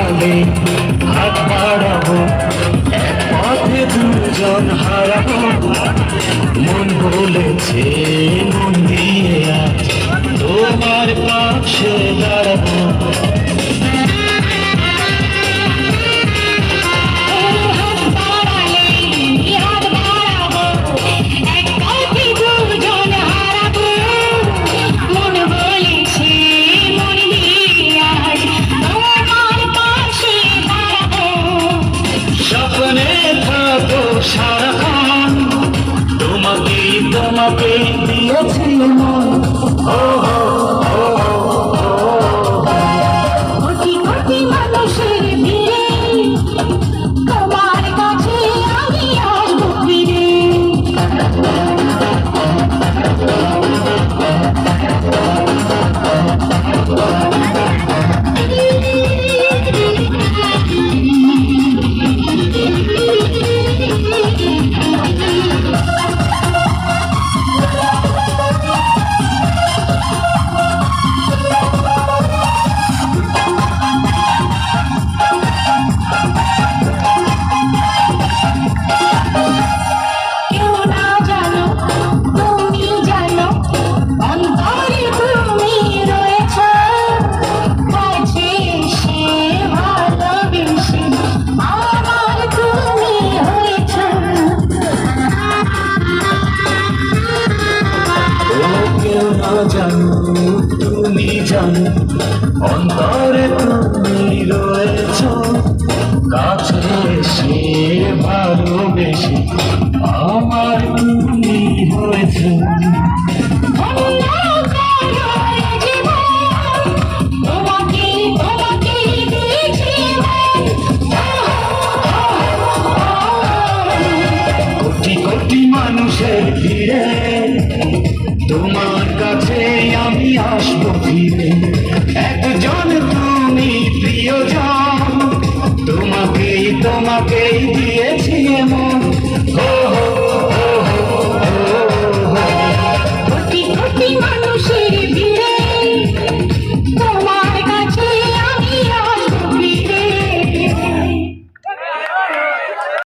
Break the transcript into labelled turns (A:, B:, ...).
A: হারালে হাত বাড়াবো, এক পথে দুজন হারাবো। মন বলেছে মন দিয়ে আজ তোমার পাশে দাঁড়াবো। স্বপ্নে থাকো সারাক্ষণ, তোমাকে দিয়েছি মন। ও
B: কোটি কোটি মানুষের ভিড়ে তোমার কাছে আমি আসবো ফিরে।
A: জানো তুমি জানো, অন্তরে তুমি রয়েছ, কাছে এসে ভালোবেসে আমার তুমি হয়েছ। কোটি কোটি মানুষের ভিড়ে তোমার কাছে আমি আসবো ফিরে। একজন তুমি প্রিয়জন, তোমাকেই দিয়েছি মন।